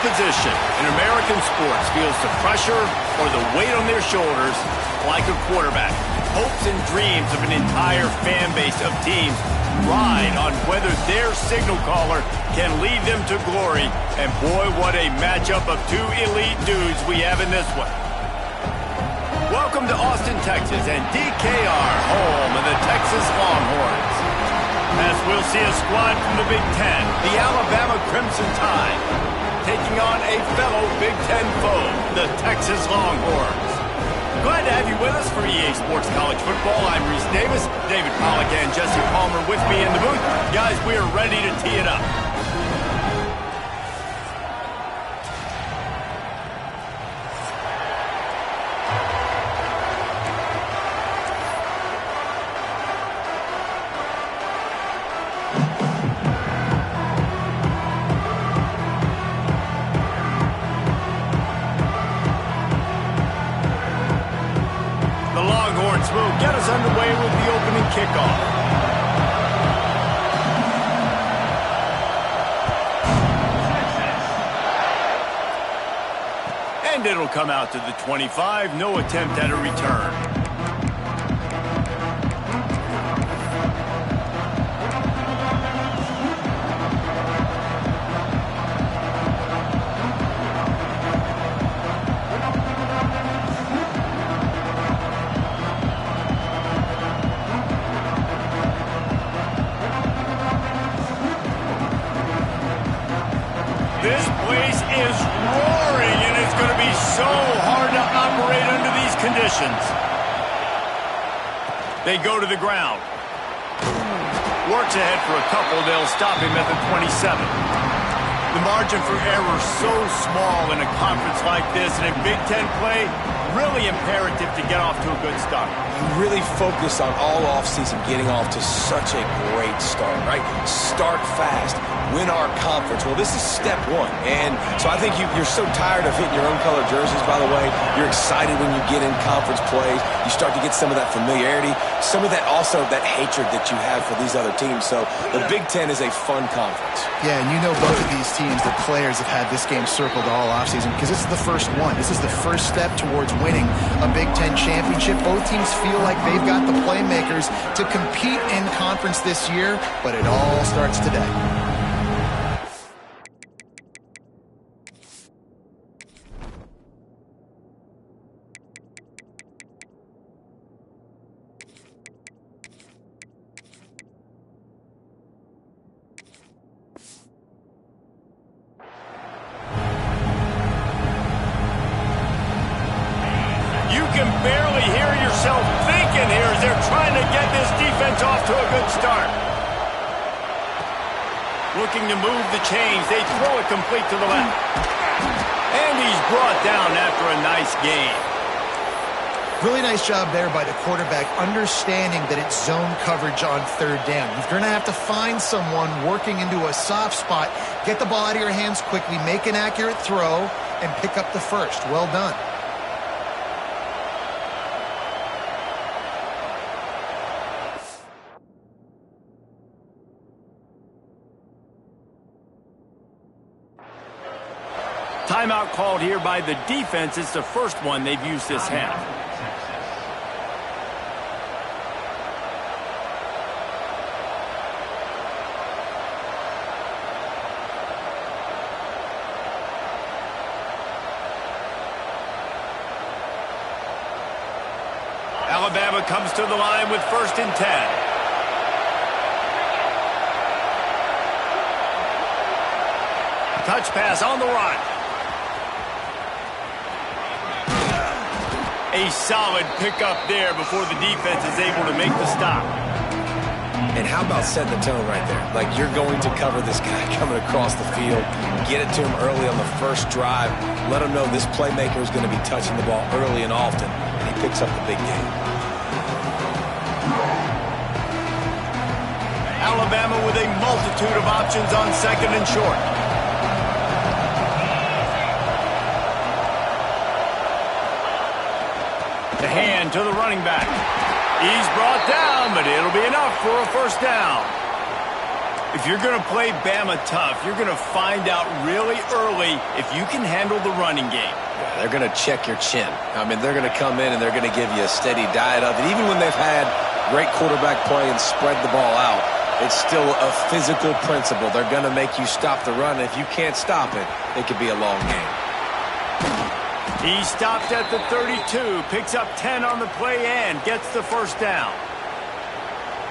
position in American sports feels the pressure or the weight on their shoulders like a quarterback. Hopes and dreams of an entire fan base of teams ride on whether their signal caller can lead them to glory. And boy, what a matchup of two elite dudes we have in this one. Welcome to Austin, Texas, and DKR, home of the Texas Longhorns. As we'll see a squad from the Big Ten, the Alabama Crimson Tide, taking on a fellow Big Ten foe, the Texas Longhorns. Glad to have you with us for EA Sports College Football. I'm Reese Davis, David Pollack and Jesse Palmer with me in the booth. Guys, we are ready to tee it up. Will get us underway with the opening kickoff. And it'll come out to the 25. No attempt at a return. This place is roaring, and it's going to be so hard to operate under these conditions. They go to the ground. Works ahead for a couple. They'll stop him at the 27. The margin for error so small in a conference like this, and in Big Ten play, really imperative to get off to a good start. You really focus on all offseason getting off to such a great start, right? Start fast. Win our conference. Well, this is step one. And so I think you're so tired of hitting your own color jerseys, by the way. You're excited when you get in conference plays. You start to get some of that familiarity, some of that also that hatred that you have for these other teams. So the Big Ten is a fun conference. Yeah, and you know both of these teams, the players have had this game circled all offseason because this is the first one. This is the first step towards winning a Big Ten championship. Both teams feel like they've got the playmakers to compete in conference this year, but it all starts today. Barely hear yourself thinking here as they're trying to get this defense off to a good start. Looking to move the chains. They throw it complete to the left. And he's brought down after a nice gain. Really nice job there by the quarterback, understanding that it's zone coverage on third down. You're going to have to find someone working into a soft spot, get the ball out of your hands quickly, make an accurate throw, and pick up the first. Well done. Timeout called here by the defense. It's the first one they've used this half. Alabama comes to the line with 1st and 10. Touch pass on the run. A solid pickup there before the defense is able to make the stop. And how about setting the tone right there? Like, you're going to cover this guy coming across the field, get it to him early on the first drive, let him know this playmaker is going to be touching the ball early and often, and he picks up the big game. Alabama with a multitude of options on 2nd and short. The hand to the running back. He's brought down, but it'll be enough for a 1st down. If you're going to play Bama tough, you're going to find out really early if you can handle the running game. Yeah, they're going to check your chin. I mean, they're going to come in and they're going to give you a steady diet of it. Even when they've had great quarterback play and spread the ball out, it's still a physical principle. They're going to make you stop the run. If you can't stop it, it could be a long game. He stopped at the 32, picks up 10 on the play and gets the first down.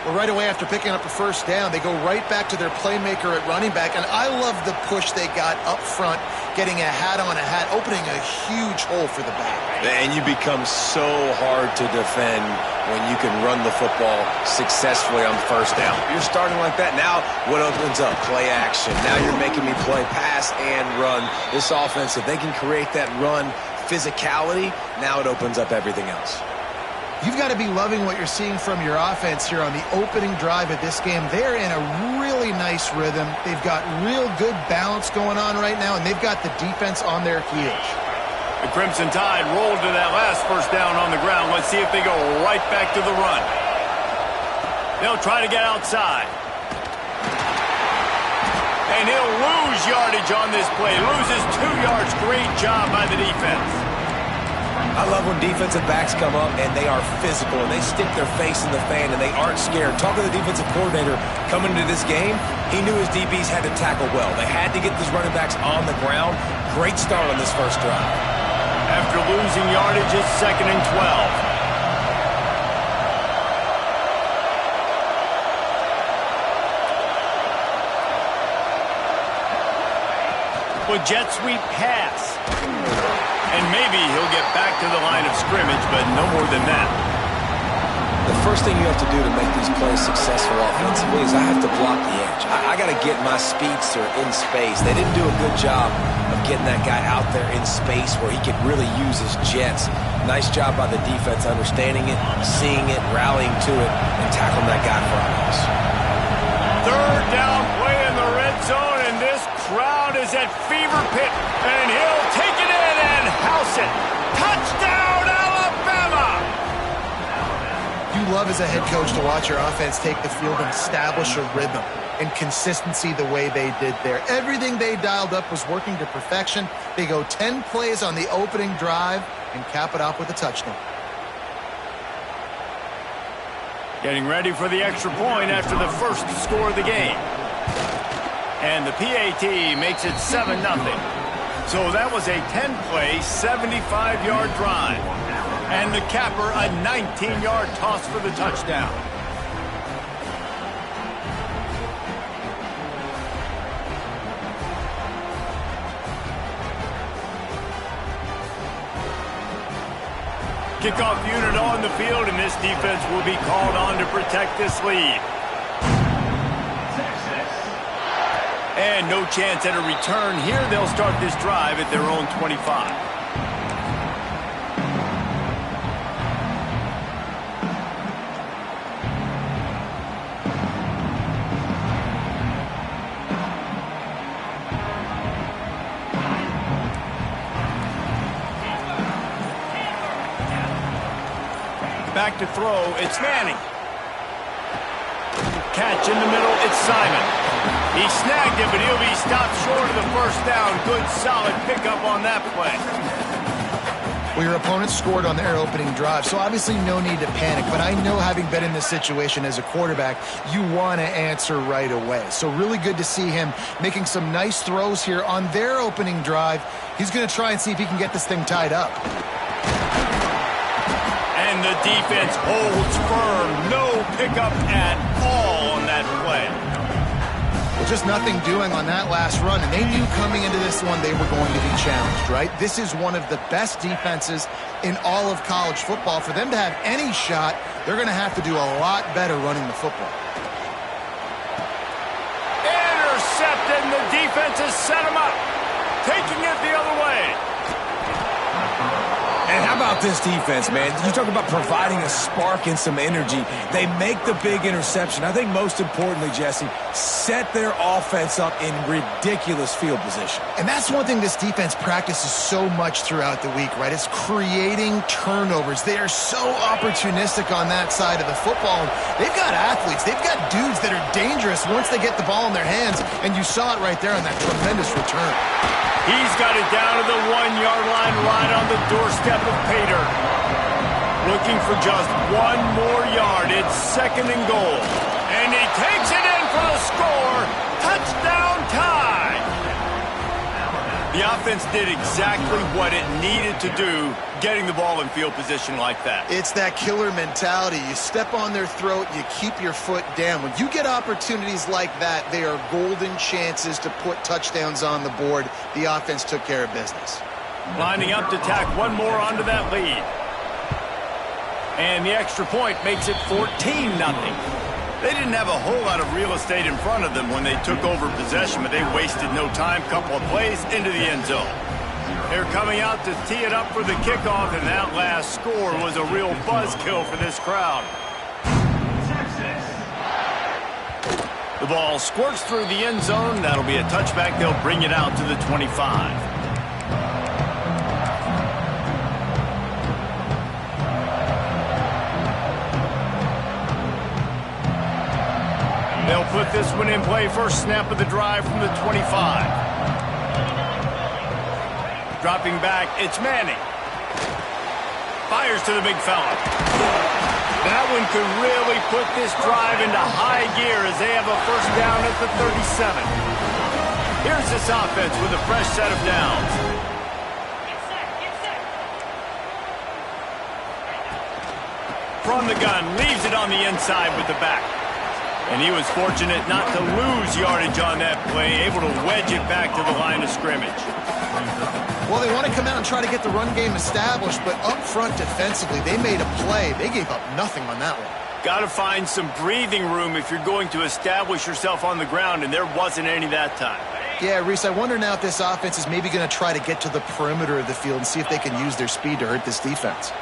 Well, right away after picking up a first down, they go right back to their playmaker at running back. And I love the push they got up front, getting a hat on a hat, opening a huge hole for the back. And you become so hard to defend when you can run the football successfully on first down. You're starting like that. Now what opens up? Play action. Now you're making me play pass and run. This offense, if they can create that run physicality, now it opens up everything else. You've got to be loving what you're seeing from your offense here on the opening drive of this game. They're in a really nice rhythm. They've got real good balance going on right now, and they've got the defense on their heels. The Crimson Tide rolled to that last first down on the ground. Let's see if they go right back to the run. They'll try to get outside. And he'll lose yardage on this play. Loses 2 yards. Great job by the defense. I love when defensive backs come up and they are physical and they stick their face in the fan and they aren't scared. Talking to the defensive coordinator coming into this game, he knew his DBs had to tackle well. They had to get these running backs on the ground. Great start on this first drive. After losing yardage, it's 2nd and 12. With jet sweep pass. And maybe he'll get back to the line of scrimmage, but no more than that. The first thing you have to do to make these plays successful offensively is I have to block the edge. I got to get my speedster in space. They didn't do a good job of getting that guy out there in space where he could really use his jets. Nice job by the defense understanding it, seeing it, rallying to it, and tackling that guy for us. 3rd down play in the red zone, and this crowd is at fever pitch, and he'll take it in and house it. Touchdown, Alabama! You love as a head coach to watch your offense take the field and establish a rhythm and consistency the way they did there. Everything they dialed up was working to perfection. They go 10 plays on the opening drive and cap it off with a touchdown. Getting ready for the extra point after the first score of the game. And the PAT makes it 7-0. So that was a 10-play, 75-yard drive. And the capper, a 19-yard toss for the touchdown. Kickoff unit on the field, and this defense will be called on to protect this lead. And no chance at a return here. They'll start this drive at their own 25. Back to throw, it's Manning. Catch in the middle, it's Simon. He snagged it, but he'll be stopped short of the first down. Good, solid pickup on that play. Well, your opponent scored on their opening drive, so obviously no need to panic. But I know, having been in this situation as a quarterback, you want to answer right away. So really good to see him making some nice throws here on their opening drive. He's going to try and see if he can get this thing tied up. And the defense holds firm. No pickup at all on that play. Well, just nothing doing on that last run, and they knew coming into this one they were going to be challenged, right? This is one of the best defenses in all of college football. For them to have any shot, they're going to have to do a lot better running the football. Intercepted, and the defense has set him up. Taking it the other way. And how about this defense, man? You talk about providing a spark and some energy. They make the big interception. I think most importantly, Jesse, set their offense up in ridiculous field position. And that's one thing this defense practices so much throughout the week, right? It's creating turnovers. They are so opportunistic on that side of the football. They've got athletes. They've got dudes that are dangerous once they get the ball in their hands. And you saw it right there on that tremendous return. He's got it down to the 1-yard line right on the doorstep of Pater. Looking for just one more yard. It's 2nd and goal. And he takes it in for the score. Touchdown tie. The offense did exactly what it needed to do, getting the ball in field position like that. It's that killer mentality. You step on their throat, you keep your foot down. When you get opportunities like that, they are golden chances to put touchdowns on the board. The offense took care of business. Lining up to tack one more onto that lead. And the extra point makes it 14-0. They didn't have a whole lot of real estate in front of them when they took over possession, but they wasted no time. Couple of plays into the end zone. They're coming out to tee it up for the kickoff, and that last score was a real buzzkill for this crowd. The ball squirts through the end zone. That'll be a touchback. They'll bring it out to the 25. They'll put this one in play. First snap of the drive from the 25. Dropping back, it's Manning. Fires to the big fella. That one could really put this drive into high gear as they have a first down at the 37. Here's this offense with a fresh set of downs. From the gun, leaves it on the inside with the back. And he was fortunate not to lose yardage on that play, able to wedge it back to the line of scrimmage. Well, they want to come out and try to get the run game established, but up front defensively, they made a play. They gave up nothing on that one. Got to find some breathing room if you're going to establish yourself on the ground, and there wasn't any that time. Yeah, Reese, I wonder now if this offense is maybe going to try to get to the perimeter of the field and see if they can use their speed to hurt this defense.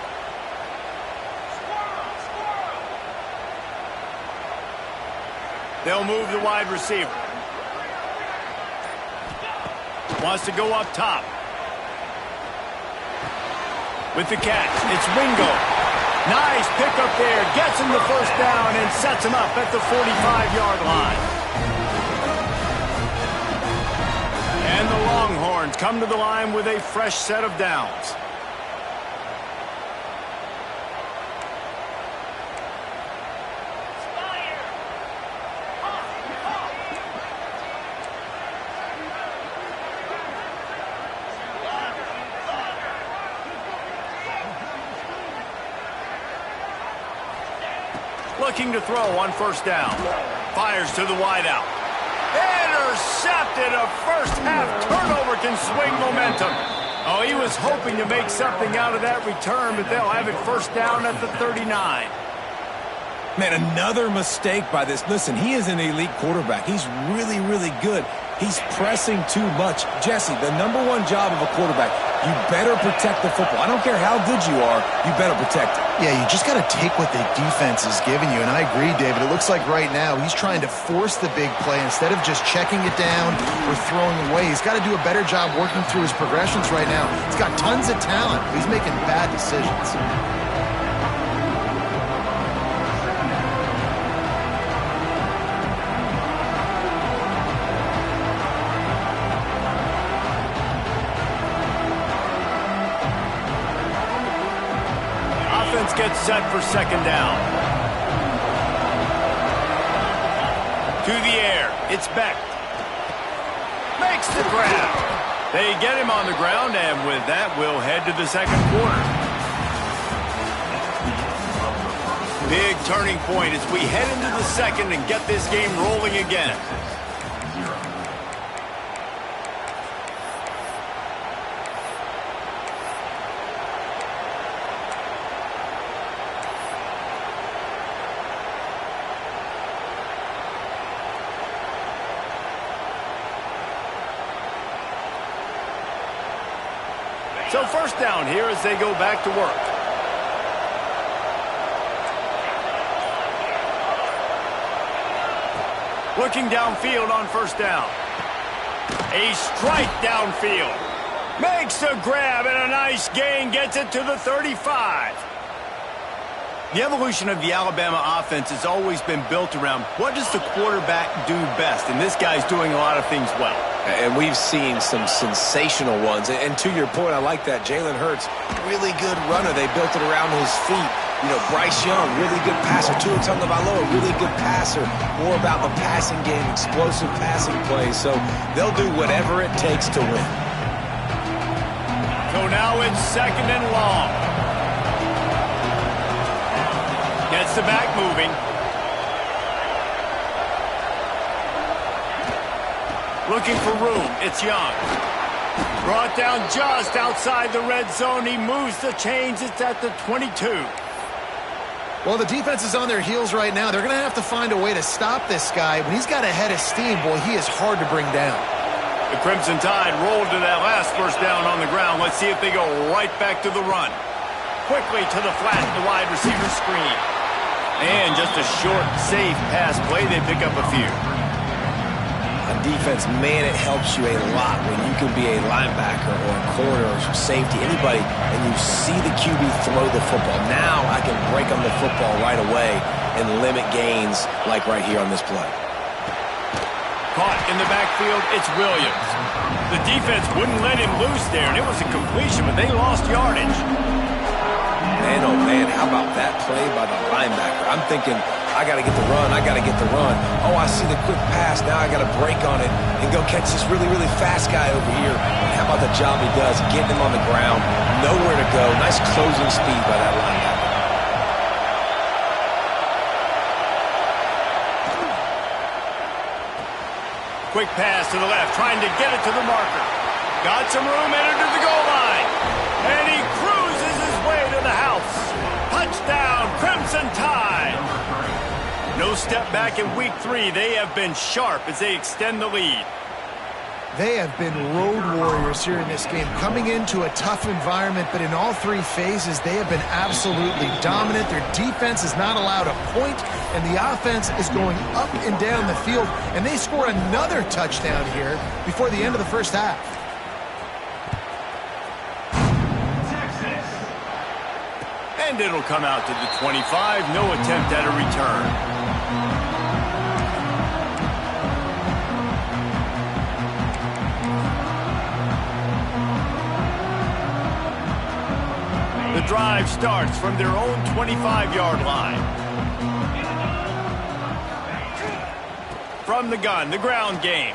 They'll move the wide receiver. Wants to go up top. With the catch, it's Wingo. Nice pickup there. Gets him the first down and sets him up at the 45-yard line. And the Longhorns come to the line with a fresh set of downs. Looking to throw on first down. Fires to the wideout. Intercepted. A first-half turnover can swing momentum. Oh, he was hoping to make something out of that return, but they'll have it first down at the 39. Man, another mistake by this. Listen, he is an elite quarterback. He's really, really good. He's pressing too much. Jesse, the number one job of a quarterback, you better protect the football. I don't care how good you are, you better protect it. Yeah, you just got to take what the defense is giving you, and I agree, David. It looks like right now he's trying to force the big play instead of just checking it down or throwing away. He's got to do a better job working through his progressions right now. He's got tons of talent, but he's making bad decisions. Gets set for second down. To the air. It's Beck. Makes the grab. They get him on the ground, and with that, we'll head to the second quarter. Big turning point as we head into the second and get this game rolling again. So first down here as they go back to work. Looking downfield on first down. A strike downfield. Makes the grab and a nice gain. Gets it to the 35. The evolution of the Alabama offense has always been built around what does the quarterback do best, and this guy's doing a lot of things well. And we've seen some sensational ones. And to your point, I like that. Jalen Hurts, really good runner. They built it around his feet. You know, Bryce Young, really good passer. Tua Tagovailoa, really good passer. More about the passing game, explosive passing plays. So they'll do whatever it takes to win. So now it's second and long. Gets the back moving. Looking for room. It's Young. Brought down just outside the red zone. He moves the chains. It's at the 22. Well, the defense is on their heels right now. They're going to have to find a way to stop this guy. When he's got a head of steam, boy, he is hard to bring down. The Crimson Tide rolled to that last first down on the ground. Let's see if they go right back to the run. Quickly to the flat, the wide receiver screen. And just a short, safe pass play. They pick up a few. On defense, man, it helps you a lot when you can be a linebacker or a corner or safety, anybody, and you see the QB throw the football. Now I can break on the football right away and limit gains like right here on this play. Caught in the backfield, it's Williams. The defense wouldn't let him loose there, and it was a completion, but they lost yardage. Man, oh man, how about that play by the linebacker? I'm thinking, I got to get the run, I got to get the run. Oh, I see the quick pass, now I got to break on it and go catch this really, really fast guy over here. And how about the job he does, getting him on the ground, nowhere to go. Nice closing speed by that linebacker. Quick pass to the left, trying to get it to the marker. Got some room, entered to the goal line. And he cruises his way to the house. Touchdown, Crimson Tide. No step back in week 3. They have been sharp as they extend the lead. They have been road warriors here in this game, coming into a tough environment, but in all 3 phases, they have been absolutely dominant. Their defense is not allowed a point, and the offense is going up and down the field, and they score another touchdown here before the end of the first half. And it'll come out to the 25. No attempt at a return. The drive starts from their own 25-yard line. From the gun, the ground game.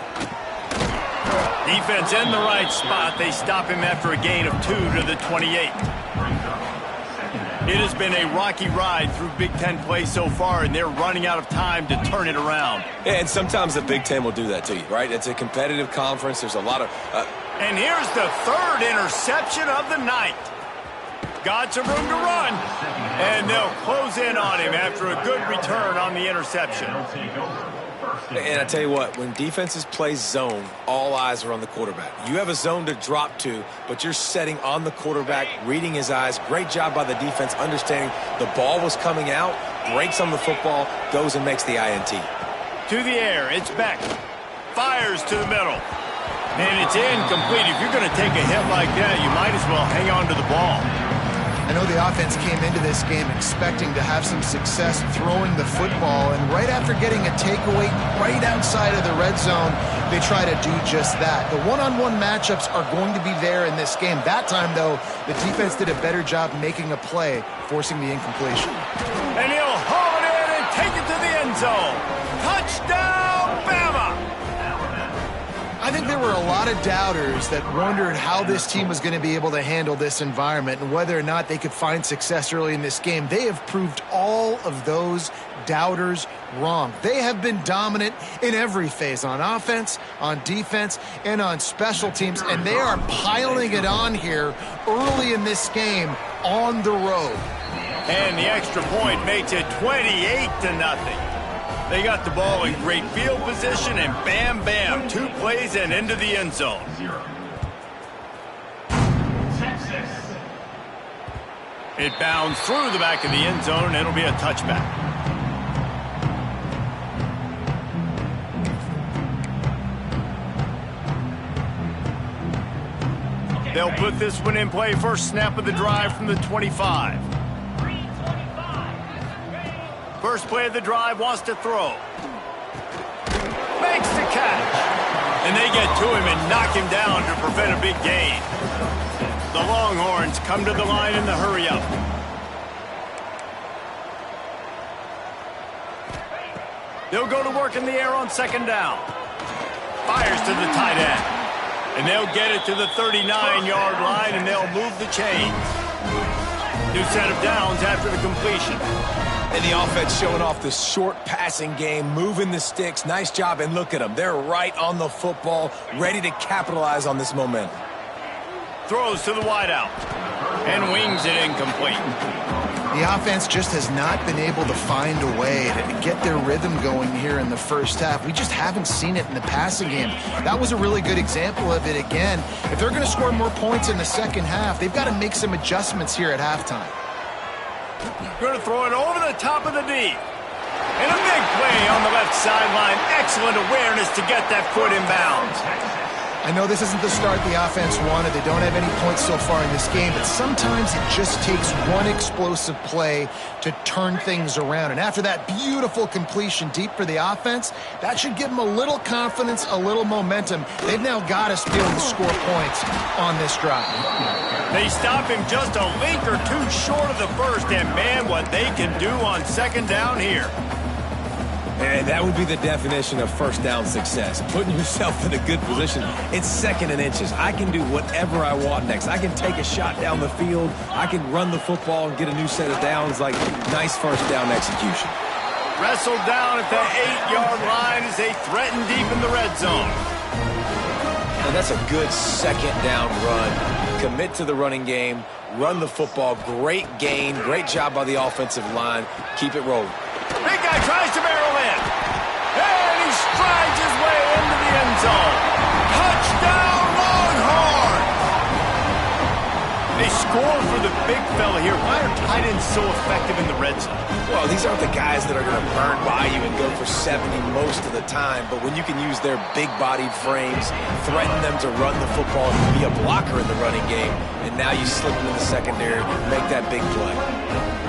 Defense in the right spot. They stop him after a gain of 2 to the 28. It has been a rocky ride through Big Ten play so far, and they're running out of time to turn it around. Yeah, and sometimes the Big Ten will do that to you, right? It's a competitive conference. There's a lot of... And here's the 3rd interception of the night. Got some room to run, and they'll close in on him after a good return on the interception. And I tell you what, when defenses play zone, all eyes are on the quarterback. You have a zone to drop to, but you're setting on the quarterback, reading his eyes. Great job by the defense, understanding the ball was coming out, breaks on the football, goes and makes the INT. To the air, it's Beck. Fires to the middle. And it's incomplete. If you're going to take a hit like that, you might as well hang on to the ball. I know the offense came into this game expecting to have some success throwing the football, and right after getting a takeaway right outside of the red zone, they try to do just that. The one-on-one matchups are going to be there in this game. That time, though, the defense did a better job making a play, forcing the incompletion. And he'll haul it in and take it to the end zone. Touchdown, Bama! I think there were a lot of doubters that wondered how this team was going to be able to handle this environment and whether or not they could find success early in this game. They have proved all of those doubters wrong. They have been dominant in every phase, on offense, on defense, and on special teams, and they are piling it on here early in this game on the road. And the extra point makes it 28-0. They got the ball in great field position, and bam, bam, 2 plays and into the end zone. It bounds through the back of the end zone, and it'll be a touchback. They'll put this one in play. First snap of the drive from the 25. First play of the drive, wants to throw. Makes the catch. And they get to him and knock him down to prevent a big gain. The Longhorns come to the line in the hurry-up. They'll go to work in the air on second down. Fires to the tight end. And they'll get it to the 39-yard line, and they'll move the chains. New set of downs after the completion. And the offense showing off the short passing game, moving the sticks. Nice job, and look at them. They're right on the football, ready to capitalize on this momentum. Throws to the wideout, and wings it incomplete. The offense just has not been able to find a way to get their rhythm going here in the first half. We just haven't seen it in the passing game. That was a really good example of it again. If they're going to score more points in the second half, they've got to make some adjustments here at halftime. Going to throw it over the top of the D. And a big play on the left sideline. Excellent awareness to get that foot in bounds. I know this isn't the start the offense wanted. They don't have any points so far in this game, but sometimes it just takes one explosive play to turn things around. And after that beautiful completion deep for the offense, that should give them a little confidence, a little momentum. They've now got us to be able to score points on this drive. They stop him just a link or two short of the first, and man, what they can do on second down here. And that would be the definition of first down success. Putting yourself in a good position. It's second and inches. I can do whatever I want next. I can take a shot down the field. I can run the football and get a new set of downs. Like, nice first down execution. Wrestled down at the 8-yard line as they threaten deep in the red zone. And that's a good second down run. Commit to the running game. Run the football. Great gain. Great job by the offensive line. Keep it rolling. Big guy tries to barrel in. And he strides his way into the end zone. Touchdown, Longhorns! They score for the big fella here. Why are tight ends so effective in the red zone? Well, these aren't the guys that are going to burn by you and go for 70 most of the time. But when you can use their big-bodied frames, threaten them to run the football and be a blocker in the running game, and now you slip them in the secondary, make that big play.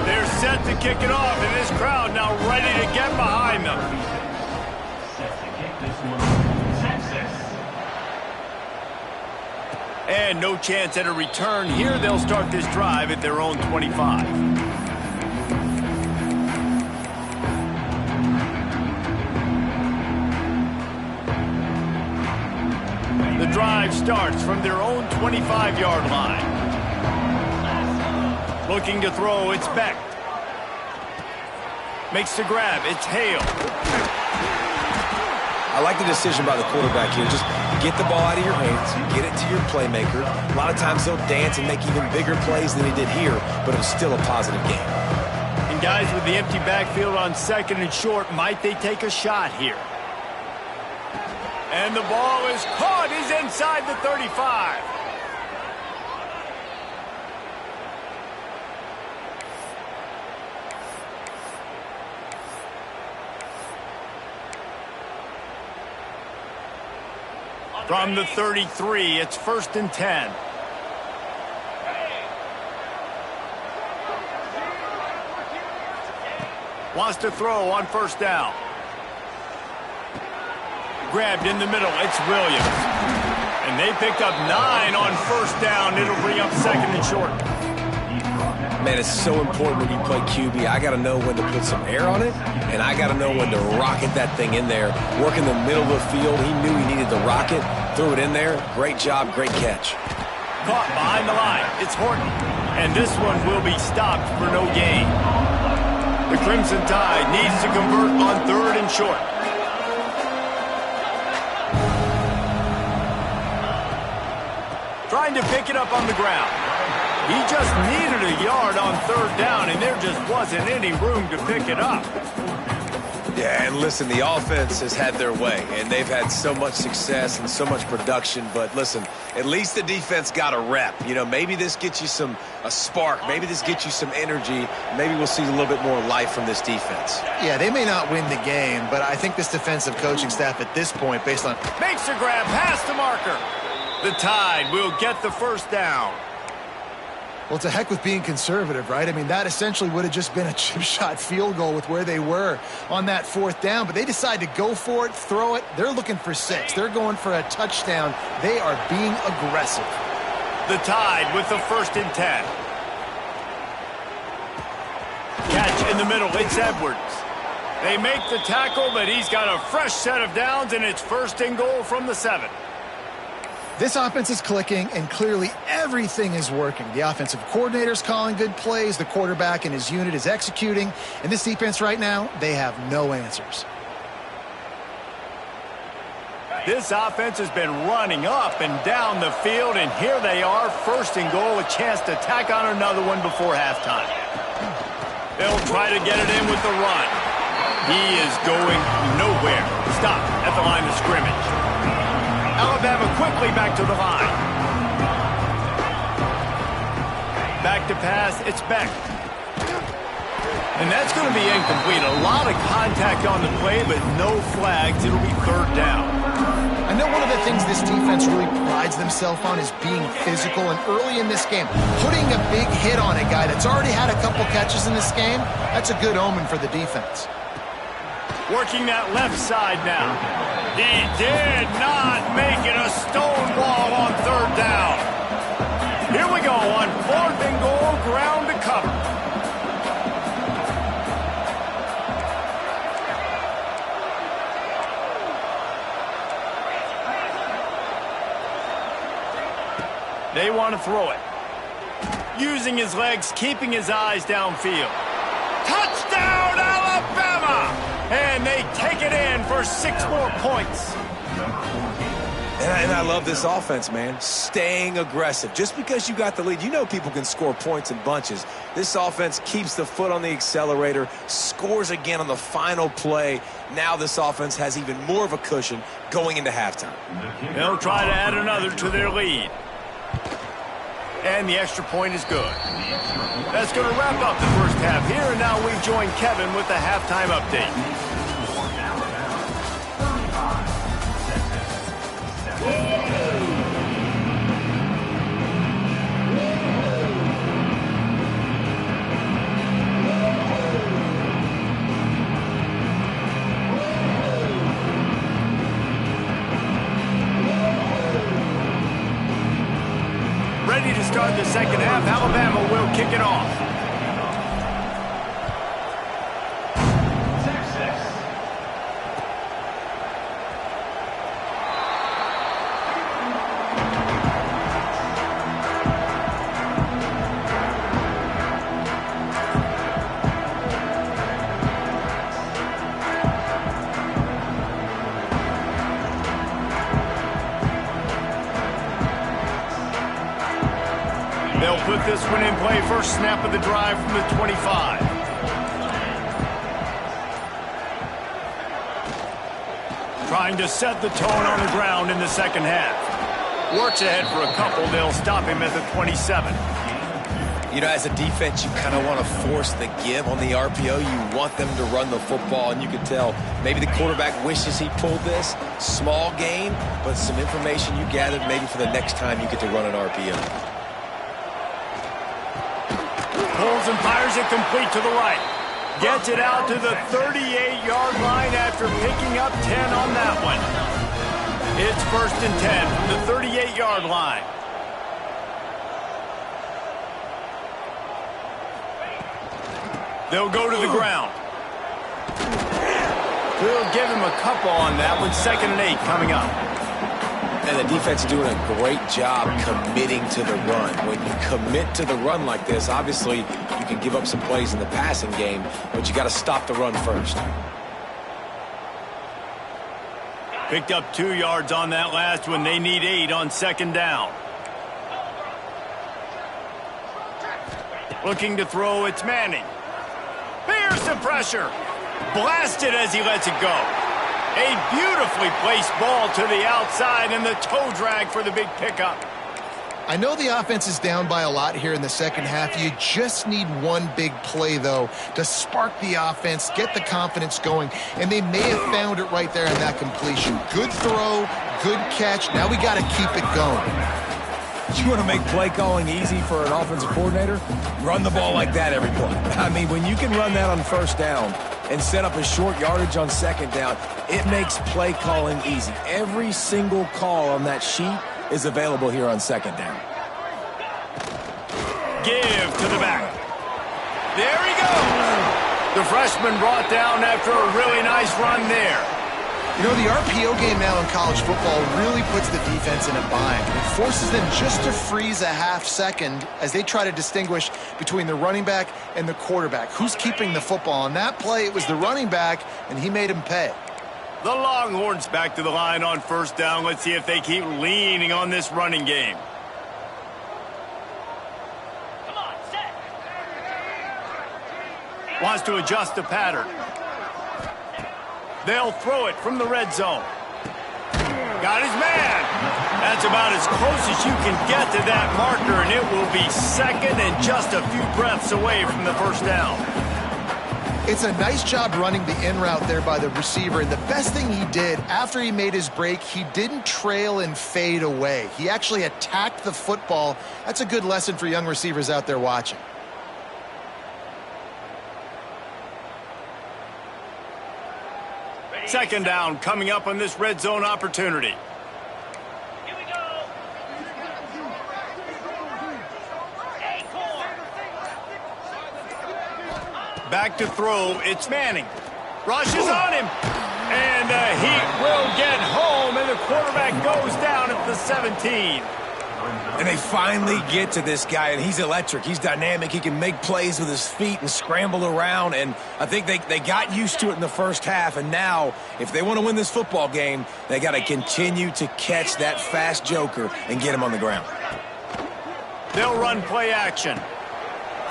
They're set to kick it off, and this crowd now ready to get behind them. And no chance at a return here. They'll start this drive at their own 25. The drive starts from their own 25-yard line. Looking to throw, it's Beck. Makes the grab, it's Hale. I like the decision by the quarterback here. Just get the ball out of your hands, get it to your playmaker. A lot of times they'll dance and make even bigger plays than he did here, but it was still a positive game. And guys with the empty backfield on second and short, might they take a shot here? And the ball is caught. He's inside the 35. From the 33, it's 1st and 10. Wants to throw on first down. Grabbed in the middle, it's Williams. And they picked up 9 on first down. It'll bring up second and short. Man, it's so important when you play QB. I got to know when to put some air on it, and I got to know when to rocket that thing in there. Work in the middle of the field. He knew he needed to rocket. Threw it in there. Great job, great catch. Caught behind the line. It's Horton. And this one will be stopped for no gain. The Crimson Tide needs to convert on 3rd and short. Trying to pick it up on the ground. He just needed a yard on 3rd down, and there just wasn't any room to pick it up. Yeah, and listen, the offense has had their way, and they've had so much success and so much production. But listen, at least the defense got a rep. You know, maybe this gets you a spark. Maybe this gets you some energy. Maybe we'll see a little bit more life from this defense. Yeah, they may not win the game, but I think this defensive coaching staff at this point, based on... Makes a grab past the marker. The Tide will get the first down. Well, to heck with being conservative, right? I mean, that essentially would have just been a chip shot field goal with where they were on that 4th down, but they decide to go for it, throw it. They're looking for 6. They're going for a touchdown. They are being aggressive. The Tide with the 1st and 10. Catch in the middle. It's Edwards. They make the tackle, but he's got a fresh set of downs, and it's 1st and goal from the 7. This offense is clicking, and clearly everything is working. The offensive coordinator's calling good plays. The quarterback and his unit is executing. And this defense right now, they have no answers. This offense has been running up and down the field, and here they are, 1st and goal, a chance to tack on another one before halftime. They'll try to get it in with the run. He is going nowhere. Stop at the line of scrimmage. Alabama quickly back to the line. Back to pass, it's Beck. And that's going to be incomplete. A lot of contact on the play, but no flags. It'll be 3rd down. I know one of the things this defense really prides themselves on is being physical, and early in this game, putting a big hit on a guy that's already had a couple catches in this game, that's a good omen for the defense. Working that left side now. He did not make it a stone wall on 3rd down. Here we go on 4th and goal, ground to cover. They want to throw it. Using his legs, keeping his eyes downfield. Touchdown, Alabama! And they take it in for 6 more points. And I love this offense, man. Staying aggressive. Just because you got the lead, you know people can score points in bunches. This offense keeps the foot on the accelerator, scores again on the final play. Now this offense has even more of a cushion going into halftime. They'll try to add another to their lead. And the extra point is good. That's going to wrap up the first half here, and now we join Kevin with the halftime update. Ready to start the second half. Alabama will kick it off. They'll put this one in play. First snap of the drive from the 25. Trying to set the tone on the ground in the second half. Works ahead for a couple. They'll stop him at the 27. You know, as a defense, you kind of want to force the give on the RPO. You want them to run the football, and you can tell maybe the quarterback wishes he pulled this. Small gain, but some information you gathered maybe for the next time you get to run an RPO. Pulls and fires it complete to the right. Gets it out to the 38-yard line after picking up 10 on that one. It's 1st and 10 from the 38-yard line. They'll go to the ground. We'll give him a couple on that one. 2nd and 8 coming up. And the defense is doing a great job committing to the run. When you commit to the run like this, obviously you can give up some plays in the passing game, but you got to stop the run first. Picked up 2 yards on that last one. They need 8 on 2nd down. Looking to throw, it's Manning. Here's the pressure. blasted as he lets it go. A beautifully placed ball to the outside and the toe drag for the big pickup. I know the offense is down by a lot here in the second half. You just need one big play, though, to spark the offense, get the confidence going, and they may have found it right there in that completion. Good throw, good catch. Now we got to keep it going. You want to make play calling easy for an offensive coordinator? Run the ball like that every play. I mean, when you can run that on first down and set up a short yardage on second down, it makes play calling easy. Every single call on that sheet is available here on second down. Give to the back. There he goes. The freshman brought down after a really nice run there. You know, the RPO game now in college football really puts the defense in a bind. It forces them just to freeze a half second as they try to distinguish between the running back and the quarterback. Who's keeping the football? On that play, it was the running back, and he made him pay. The Longhorns back to the line on first down. Let's see if they keep leaning on this running game. Come on, set. Wants to adjust the pattern. They'll throw it from the red zone. Got his man. That's about as close as you can get to that marker, and it will be second and just a few breaths away from the first down. It's a nice job running the in route there by the receiver, and the best thing he did after he made his break, he didn't trail and fade away. He actually attacked the football. That's a good lesson for young receivers out there watching. Second down coming up on this red zone opportunity. Here we go. Back to throw. It's Manning. Rushes on him. And he will get home, and the quarterback goes down at the 17. And they finally get to this guy, and he's electric. He's dynamic. He can make plays with his feet and scramble around, and I think they got used to it in the first half, and now, if they want to win this football game, they got to continue to catch that fast joker and get him on the ground. They'll run play action.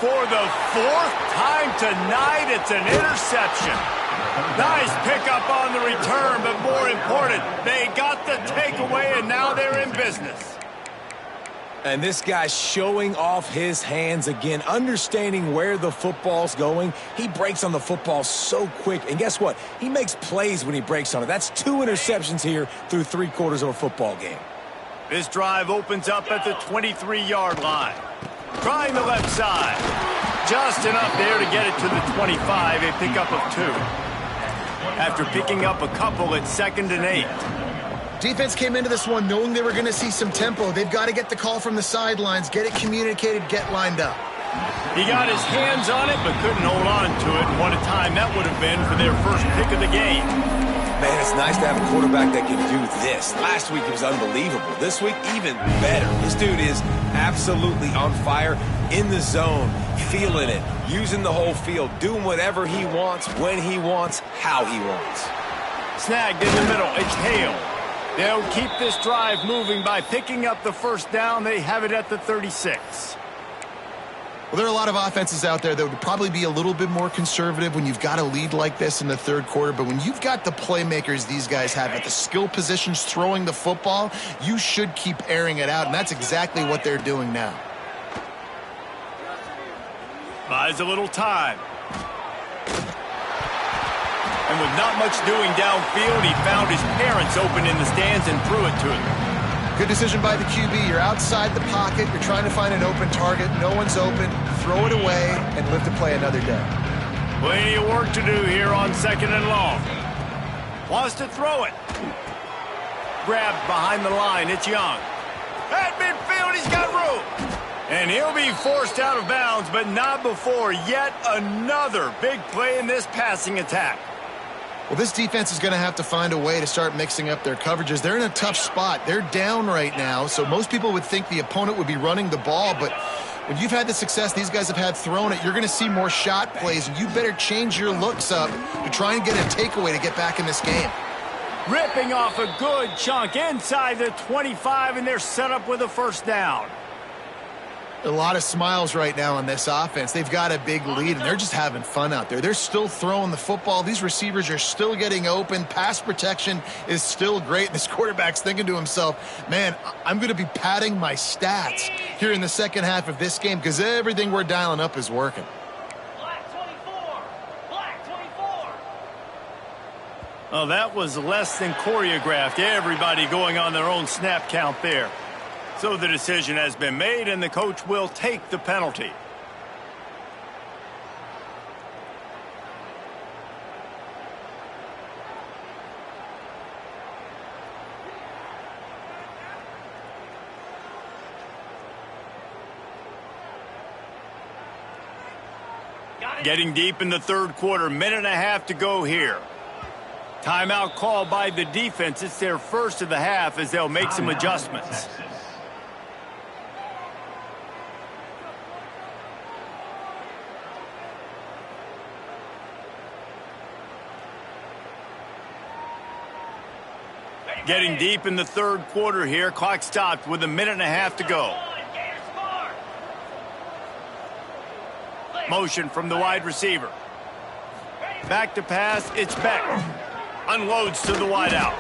For the fourth time tonight, it's an interception. Nice pickup on the return, but more important, they got the takeaway, and now they're in business. And this guy's showing off his hands again, understanding where the football's going. He breaks on the football so quick. And guess what? He makes plays when he breaks on it. That's 2 interceptions here through 3 quarters of a football game. This drive opens up at the 23-yard line. Trying the left side. Just enough there to get it to the 25, a pickup of 2. After picking up a couple, it's 2nd and 8. Defense came into this one knowing they were going to see some tempo. They've got to get the call from the sidelines, get it communicated, get lined up. He got his hands on it, but couldn't hold on to it. And what a time that would have been for their first pick of the game. Man, it's nice to have a quarterback that can do this. Last week, it was unbelievable. This week, even better. This dude is absolutely on fire, in the zone, feeling it, using the whole field, doing whatever he wants, when he wants, how he wants. Snagged in the middle. It's Hale. They'll keep this drive moving by picking up the first down. They have it at the 36. Well, there are a lot of offenses out there that would probably be a little bit more conservative when you've got a lead like this in the third quarter. But when you've got the playmakers these guys have at the skill positions throwing the football, you should keep airing it out. And that's exactly what they're doing now. Buys a little time. And with not much doing downfield, he found his parents open in the stands and threw it to him. Good decision by the QB. You're outside the pocket. You're trying to find an open target. No one's open. Throw it away and live to play another day. Plenty of work to do here on 2nd and long. Wants to throw it. Grabbed behind the line. It's Young. At midfield, he's got room. And he'll be forced out of bounds, but not before yet another big play in this passing attack. Well, this defense is going to have to find a way to start mixing up their coverages. They're in a tough spot. They're down right now, so most people would think the opponent would be running the ball, but when you've had the success these guys have had throwing it, you're going to see more shot plays, and you better change your looks up to try and get a takeaway to get back in this game. Ripping off a good chunk inside the 25, and they're set up with a first down. A lot of smiles right now on this offense. They've got a big lead, and they're just having fun out there. They're still throwing the football. These receivers are still getting open. Pass protection is still great. This quarterback's thinking to himself, man, I'm going to be padding my stats here in the second half of this game because everything we're dialing up is working. Black 24. Black 24. Oh, that was less than choreographed. Everybody going on their own snap count there. So the decision has been made, and the coach will take the penalty. Getting deep in the third quarter, minute and a half to go here. Timeout called by the defense. It's their first of the half as they'll make some adjustments. Getting deep in the third quarter here. Clock stopped with a minute and a half to go. Motion from the wide receiver. Back to pass. It's Beck. Unloads to the wide out.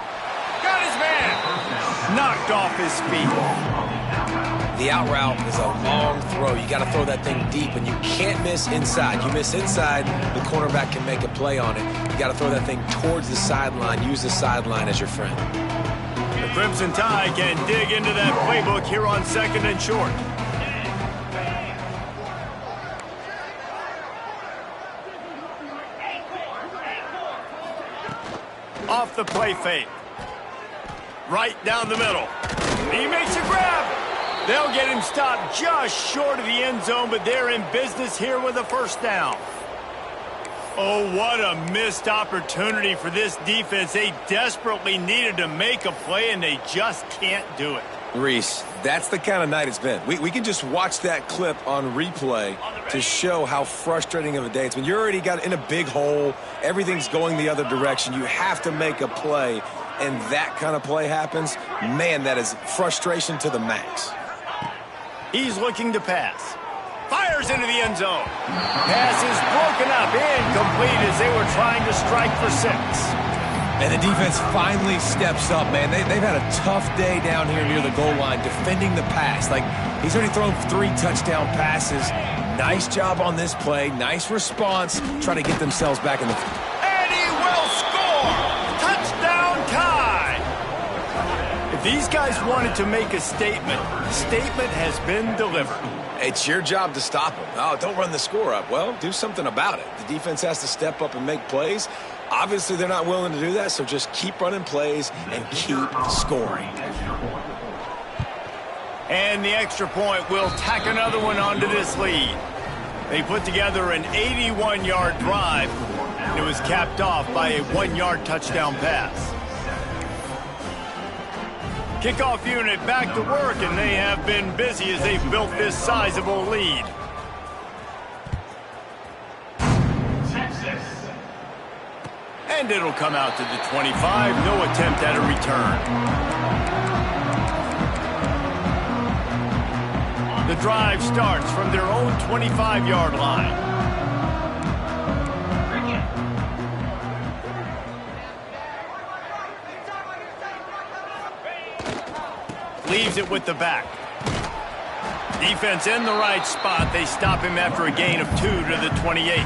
Got his man. Knocked off his feet. The out route is a long throw. You got to throw that thing deep, and you can't miss inside. You miss inside, the cornerback can make a play on it. You got to throw that thing towards the sideline. Use the sideline as your friend. The Crimson Tide can dig into that playbook here on second and short. Off the play fake. Right down the middle. He makes a grab. They'll get him stopped just short of the end zone, but they're in business here with a first down. Oh, what a missed opportunity for this defense. They desperately needed to make a play, and they just can't do it. Reese, that's the kind of night it's been. We can just watch that clip on replay to show how frustrating of a day it's been. You already got in a big hole. Everything's going the other direction. You have to make a play, and that kind of play happens. Man, that is frustration to the max. He's looking to pass. Fires into the end zone. Pass is broken up, incomplete as they were trying to strike for 6. And the defense finally steps up, man. They've had a tough day down here near the goal line defending the pass. Like, he's already thrown 3 touchdown passes. Nice job on this play. Nice response. Trying to get themselves back in the... And he will score! Touchdown tie! If these guys wanted to make a statement, the statement has been delivered. It's your job to stop them. Oh, don't run the score up. Well, do something about it. The defense has to step up and make plays. Obviously, they're not willing to do that, so just keep running plays and keep scoring. And the extra point will tack another one onto this lead. They put together an 81-yard drive, and it was capped off by a 1-yard touchdown pass. Kickoff unit back to work, and they have been busy as they've built this sizable lead. And it'll come out to the 25. No attempt at a return. The drive starts from their own 25-yard line. Leaves it with the back. Defense in the right spot. They stop him after a gain of 2 to the 28.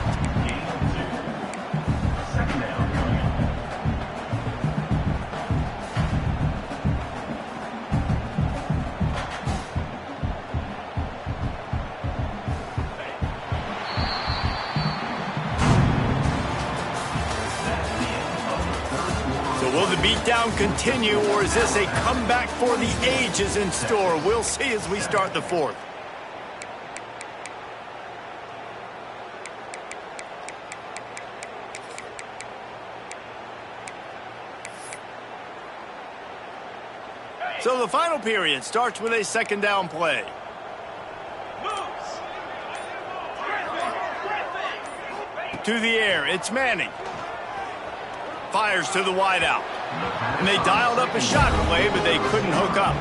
Will the beatdown continue, or is this a comeback for the ages in store? We'll see as we start the fourth. So the final period starts with a second down play. To the air, it's Manning. Fires to the wideout. And they dialed up a shot play, but they couldn't hook up.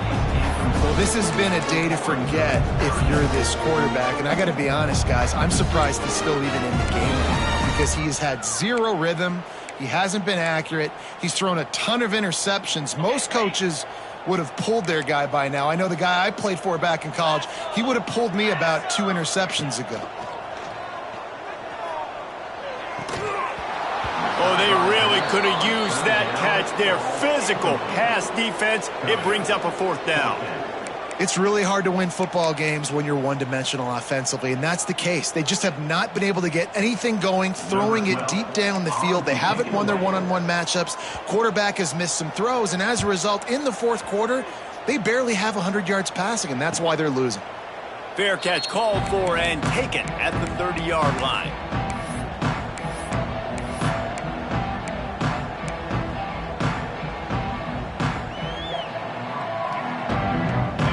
Well, this has been a day to forget if you're this quarterback. And I got to be honest, guys, I'm surprised he's still even in the game now because he has had zero rhythm. He hasn't been accurate. He's thrown a ton of interceptions. Most coaches would have pulled their guy by now. I know the guy I played for back in college, he would have pulled me about 2 interceptions ago. Oh, they really could have used that catch there. Physical pass defense. It brings up a 4th down. It's really hard to win football games when you're one-dimensional offensively, and that's the case. They just have not been able to get anything going, throwing it deep down the field. They haven't won their one-on-one matchups. Quarterback has missed some throws, and as a result, in the 4th quarter, they barely have 100 yards passing, and that's why they're losing. Fair catch called for and taken at the 30-yard line.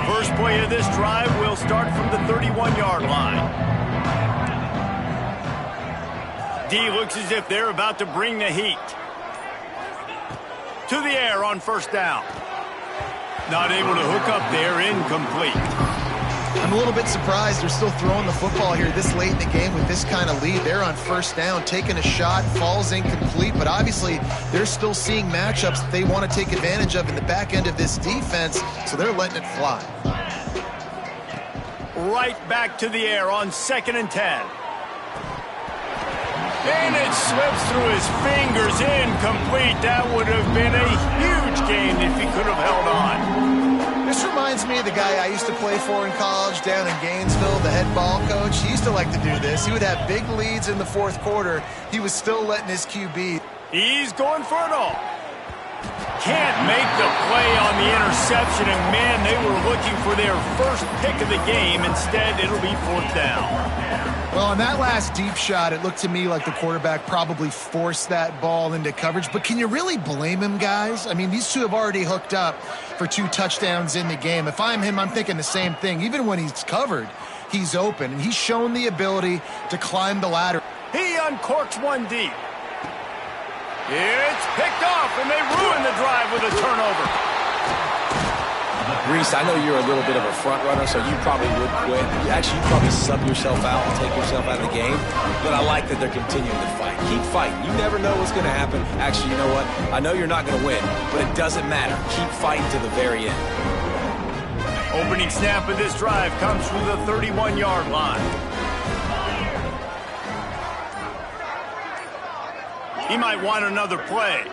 First play of this drive will start from the 31-yard line. D looks as if they're about to bring the heat. To the air on 1st down. Not able to hook up there, incomplete. I'm a little bit surprised they're still throwing the football here this late in the game with this kind of lead. They're on 1st down, taking a shot, falls incomplete, but obviously they're still seeing matchups that they want to take advantage of in the back end of this defense, so they're letting it fly. Right back to the air on 2nd and 10. And it slips through his fingers, incomplete. That would have been a huge gain if he could have held on. This reminds me of the guy I used to play for in college down in Gainesville, the head ball coach. He used to like to do this. He would have big leads in the 4th quarter. He was still letting his QB. He's going for it all. Can't make the play on the interception, and man, they were looking for their first pick of the game. Instead, it'll be 4th down. Well, on that last deep shot, it looked to me like the quarterback probably forced that ball into coverage. But can you really blame him, guys? I mean, these two have already hooked up for 2 touchdowns in the game. If I'm him, I'm thinking the same thing. Even when he's covered, he's open, and he's shown the ability to climb the ladder. He uncorks one deep. It's picked off, and they ruin the drive with a turnover. Reese, I know you're a little bit of a front runner, so you probably would quit. You'd probably sub yourself out and take yourself out of the game. But I like that they're continuing to fight. Keep fighting. You never know what's going to happen. Actually, you know what? I know you're not going to win, but it doesn't matter. Keep fighting to the very end. Opening snap of this drive comes from the 31-yard line. He might want another play.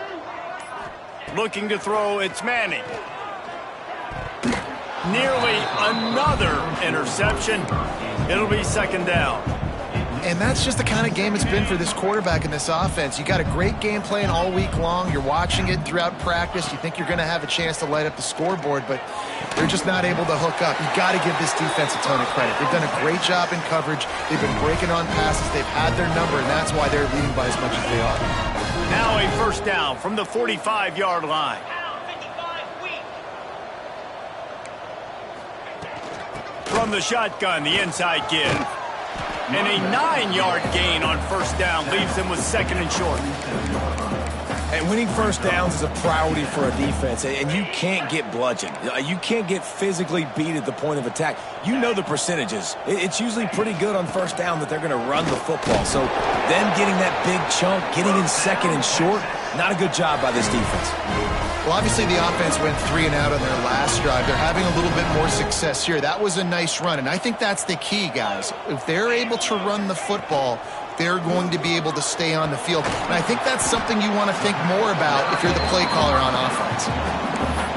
Looking to throw, it's Manning. Nearly another interception. It'll be 2nd down. And that's just the kind of game it's been for this quarterback in this offense. You got a great game plan all week long. You're watching it throughout practice. You think you're going to have a chance to light up the scoreboard, but they're just not able to hook up. You got to give this defense a ton of credit. They've done a great job in coverage. They've been breaking on passes. They've had their number, and that's why they're leading by as much as they are. Now a 1st down from the 45-yard line. From the shotgun, the inside give. And a 9-yard gain on 1st down leaves them with 2nd and short. And winning 1st downs is a priority for a defense, and you can't get bludgeoned. You can't get physically beat at the point of attack. You know the percentages. It's usually pretty good on 1st down that they're going to run the football. So them getting that big chunk, getting in 2nd and short, not a good job by this defense. Well, obviously the offense went 3 and out on their last drive. They're having a little bit more success here. That was a nice run, and I think that's the key, guys. If they're able to run the football, they're going to be able to stay on the field. And I think that's something you want to think more about if you're the play caller on offense.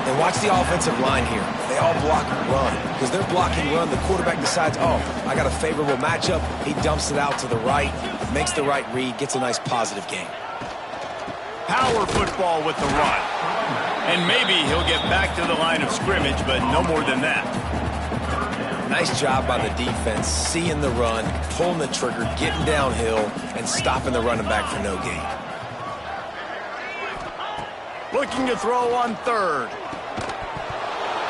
And watch the offensive line here. They all block and run. Because they're blocking run, the quarterback decides, oh, I got a favorable matchup. He dumps it out to the right, makes the right read, gets a nice positive gain. Power football with the run. And maybe he'll get back to the line of scrimmage, but no more than that. Nice job by the defense, seeing the run, pulling the trigger, getting downhill, and stopping the running back for no gain. Looking to throw on 3rd.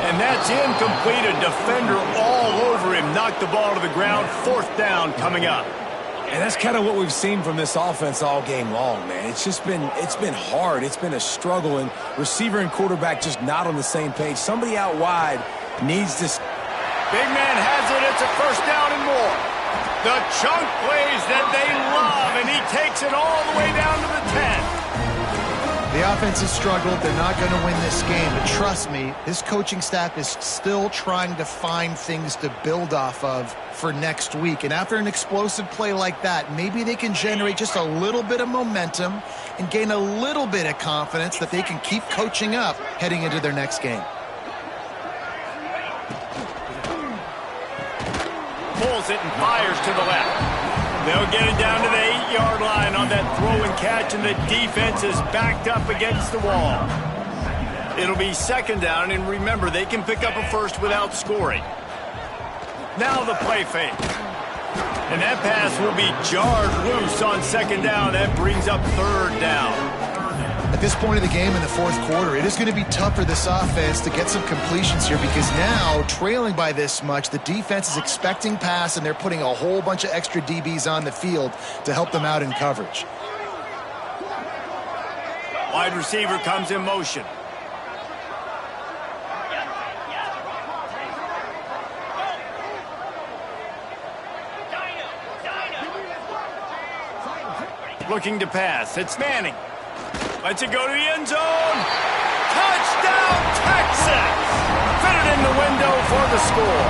And that's incomplete. A defender all over him. Knocked the ball to the ground. 4th down coming up. And that's kind of what we've seen from this offense all game long, man. It's been hard. It's been a struggle, and receiver and quarterback just not on the same page. Somebody out wide Needs to... Big man has it. It's a first down and more. The chunk plays that they love, and he takes it all the way down to the 10. The offense has struggled. They're not going to win this game. But trust me, this coaching staff is still trying to find things to build off of for next week. And after an explosive play like that, maybe they can generate just a little bit of momentum and gain a little bit of confidence that they can keep coaching up heading into their next game. Pulls it and fires to the left. They'll get it down to the 8-yard line on that throw and catch, and the defense is backed up against the wall. It'll be second down, and remember, they can pick up a first without scoring. Now the play fake. And that pass will be jarred loose on second down. That brings up third down. At this point of the game in the fourth quarter, it is going to be tough for this offense to get some completions here because now, trailing by this much, the defense is expecting pass, and they're putting a whole bunch of extra DBs on the field to help them out in coverage. Wide receiver comes in motion. Looking to pass. It's Manning. Lets it go to the end zone. Touchdown, Texas! Fit it in the window for the score.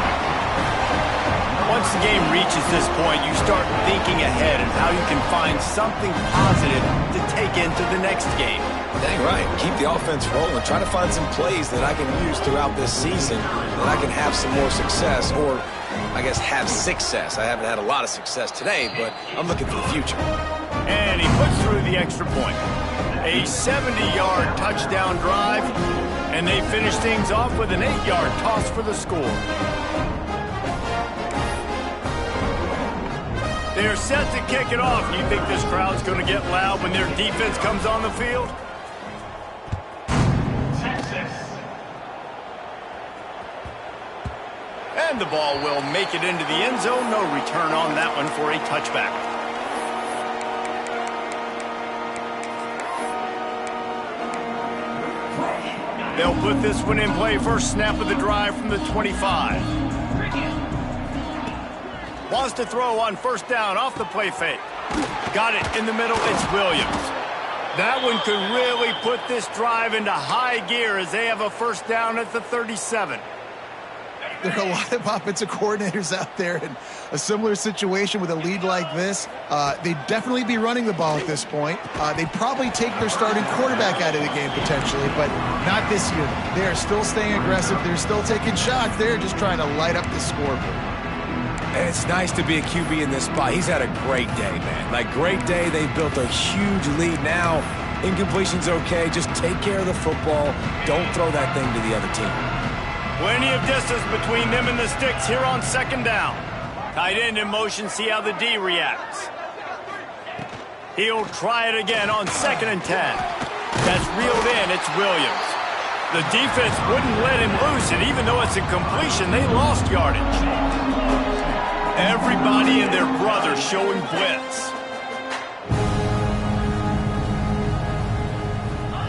Once the game reaches this point, you start thinking ahead and how you can find something positive to take into the next game. Dang right. Keep the offense rolling. Try to find some plays that I can use throughout this season that I can have some more success, or I guess have success. I haven't had a lot of success today, but I'm looking for the future. And he puts through the extra point. A 70-yard touchdown drive, and they finish things off with an 8-yard toss for the score. They're set to kick it off. You think this crowd's going to get loud when their defense comes on the field? Texas. And the ball will make it into the end zone. No return on that one for a touchback. They'll put this one in play. First snap of the drive from the 25. Wants to throw on first down off the play fake. Got it in the middle. It's Williams. That one could really put this drive into high gear as they have a first down at the 37. There are a lot of offensive coordinators out there in a similar situation with a lead like this. They'd definitely be running the ball at this point. They'd probably take their starting quarterback out of the game potentially, but not this year. They're still staying aggressive. They're still taking shots. They're just trying to light up the scoreboard. And it's nice to be a QB in this spot. He's had a great day, man. Like, great day. They built a huge lead. Now, incompletion's okay. Just take care of the football. Don't throw that thing to the other team. Plenty of distance between them and the sticks here on second down. Tight end in motion, see how the D reacts. He'll try it again on 2nd and 10. That's reeled in, it's Williams. The defense wouldn't let him loose, and even though it's a completion, they lost yardage. Everybody and their brother showing blitz.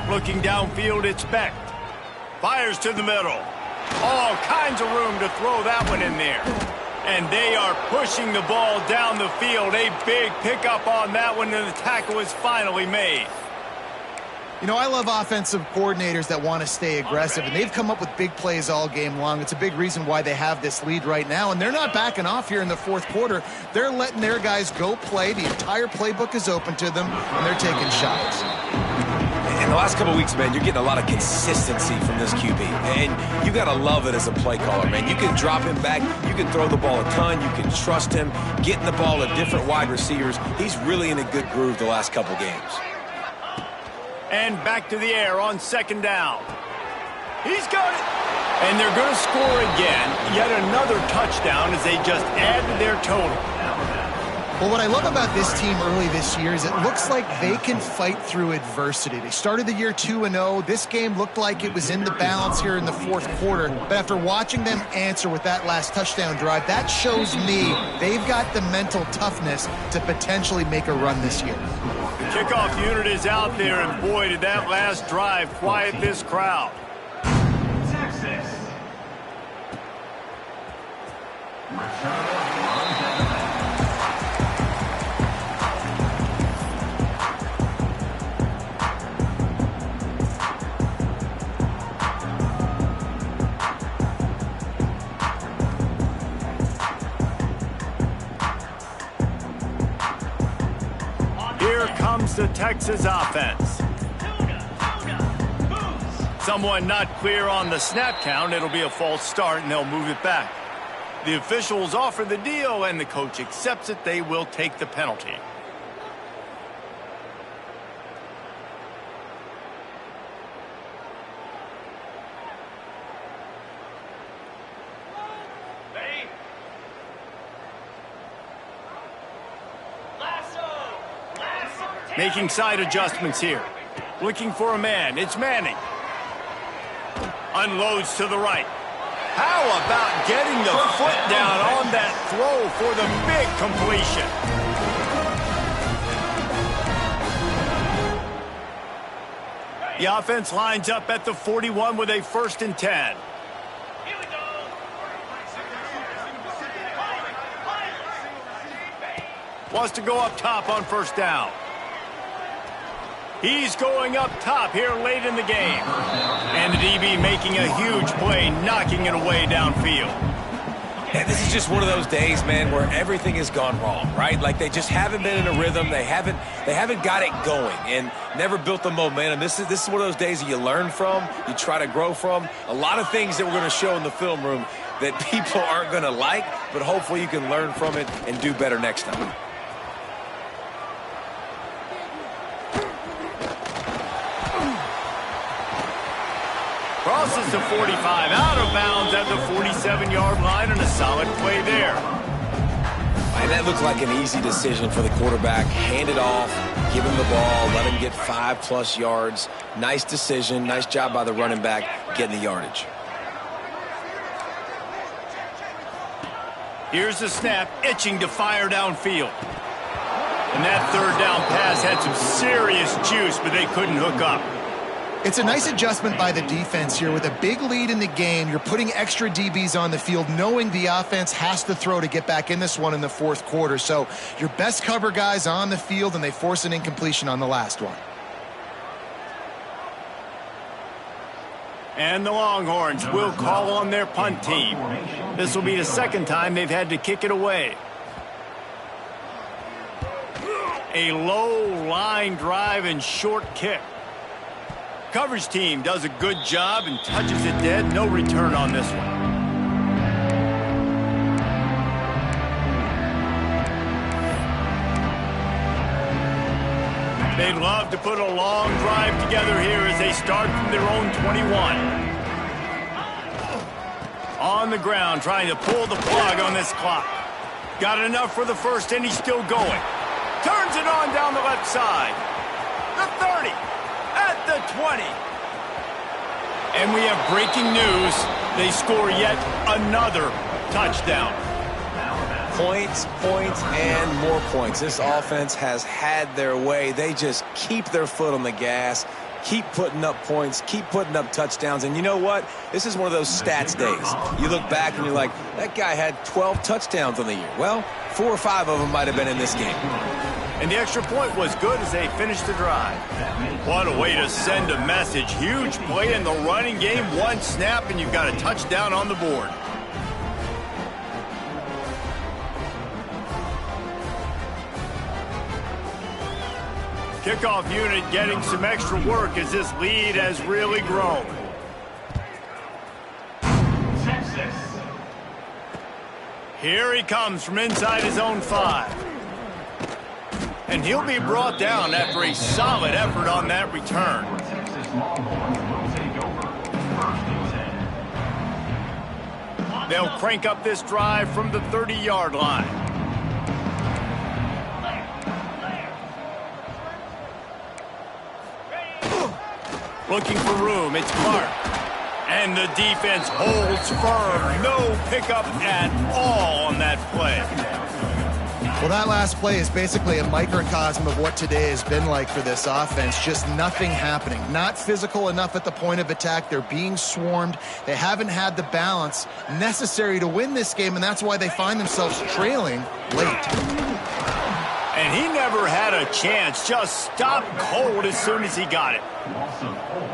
Looking downfield, it's Beck. Fires to the middle. All kinds of room to throw that one in there. And they are pushing the ball down the field. A big pickup on that one, and the tackle is finally made. You know, I love offensive coordinators that want to stay aggressive, and they've come up with big plays all game long. It's a big reason why they have this lead right now, and they're not backing off here in the fourth quarter. They're letting their guys go play. The entire playbook is open to them, and they're taking shots. In the last couple of weeks, man, you're getting a lot of consistency from this QB. And you got to love it as a play caller, man. You can drop him back. You can throw the ball a ton. You can trust him. Getting the ball to different wide receivers. He's really in a good groove the last couple games. And back to the air on second down. He's got it. And they're going to score again. Yet another touchdown as they just add to their total. Well, what I love about this team early this year is it looks like they can fight through adversity. They started the year 2-0. This game looked like it was in the balance here in the fourth quarter. But after watching them answer with that last touchdown drive, that shows me they've got the mental toughness to potentially make a run this year. The kickoff unit is out there, and boy, did that last drive quiet this crowd. Texas. Here comes the Texas offense. Someone not clear on the snap count. It'll be a false start, and they'll move it back. The officials offer the deal, and the coach accepts it. They will take the penalty. Making side adjustments here. Looking for a man. It's Manning. Unloads to the right. How about getting the foot down on that throw for the big completion? The offense lines up at the 41 with a 1st and 10. Here we go. Wants to go up top on 1st down. He's going up top here late in the game. And the DB making a huge play, knocking it away downfield. And this is just one of those days, man, where everything has gone wrong, right? Like they just haven't been in a rhythm. They haven't got it going and never built the momentum. This is one of those days that you learn from, you try to grow from. A lot of things that we're going to show in the film room that people aren't going to like, but hopefully you can learn from it and do better next time. Crosses the 45, out of bounds at the 47-yard line, and a solid play there. And that looked like an easy decision for the quarterback. Hand it off, give him the ball, let him get 5+ yards. Nice decision, nice job by the running back getting the yardage. Here's the snap, itching to fire downfield. And that 3rd down pass had some serious juice, but they couldn't hook up. It's a nice adjustment by the defense here. With a big lead in the game, you're putting extra DBs on the field, knowing the offense has to throw to get back in this one in the 4th quarter. So your best cover guys on the field, and they force an incompletion on the last one. And the Longhorns will call on their punt team. This will be the 2nd time they've had to kick it away. A low line drive and short kick. Coverage team does a good job and touches it dead. No return on this one. They'd love to put a long drive together here as they start from their own 21. On the ground, trying to pull the plug on this clock. Got enough for the 1st, and he's still going. Turns it on down the left side. The 30. At the 20. And we have breaking news. They score yet another touchdown. Points, and more points. This offense has had their way. They just keep their foot on the gas, keep putting up points, keep putting up touchdowns. And you know what? This is one of those stats days. You look back and you're like, that guy had 12 touchdowns on the year. Well, 4 or 5 of them might have been in this game. And the extra point was good as they finished the drive. What a way to send a message. Huge play in the running game. 1 snap, and you've got a touchdown on the board. Kickoff unit getting some extra work as this lead has really grown. Here he comes from inside his own 5. And he'll be brought down after a solid effort on that return. They'll crank up this drive from the 30-yard line. Looking for room, it's Clark. And the defense holds firm. No pickup at all on that play. Well, that last play is basically a microcosm of what today has been like for this offense. Just nothing happening. Not physical enough at the point of attack. They're being swarmed. They haven't had the balance necessary to win this game, and that's why they find themselves trailing late. And he never had a chance. Just stopped cold as soon as he got it.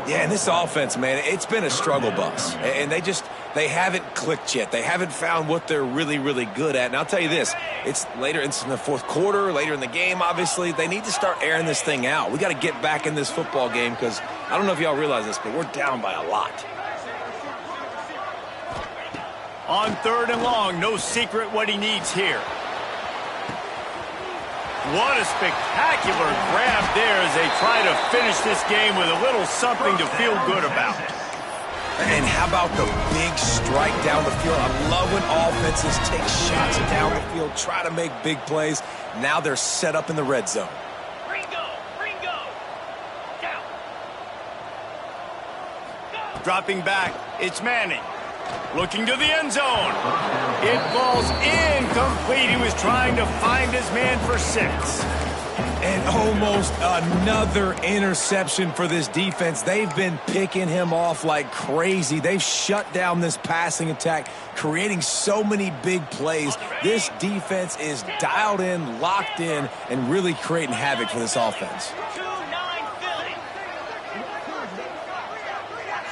Yeah, and this offense, man, it's been a struggle bus. And they haven't clicked yet. They haven't found what they're really, really good at. And I'll tell you this, it's in the fourth quarter, later in the game, obviously. They need to start airing this thing out. We got to get back in this football game because I don't know if y'all realize this, but we're down by a lot. On 3rd and long, no secret what he needs here. What a spectacular grab there as they try to finish this game with a little something to feel good about. And how about the big strike down the field? I love when offenses take shots down the field, try to make big plays. Now they're set up in the red zone. Ringo, down. Dropping back, it's Manning. Looking to the end zone. It falls incomplete. He was trying to find his man for 6. And almost another interception for this defense. They've been picking him off like crazy. They've shut down this passing attack, creating so many big plays. This defense is dialed in, locked in, and really creating havoc for this offense. 2-9 Philly.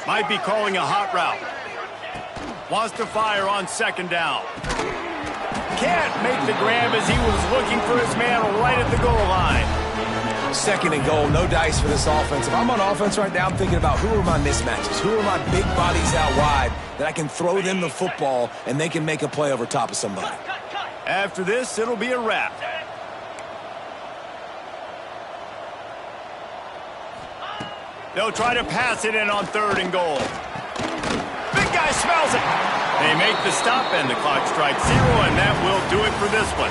Might be calling a hot route. Wants to fire on 2nd down. Can't make the grab as he was looking for his man right at the goal line. 2nd and goal, no dice for this offense. If I'm on offense right now, I'm thinking about who are my mismatches, who are my big bodies out wide that I can throw them the football and they can make a play over top of somebody. After this, it'll be a wrap. They'll try to pass it in on 3rd and goal. Big guy smells it. They make the stop and the clock strikes 0, and that will do it for this one.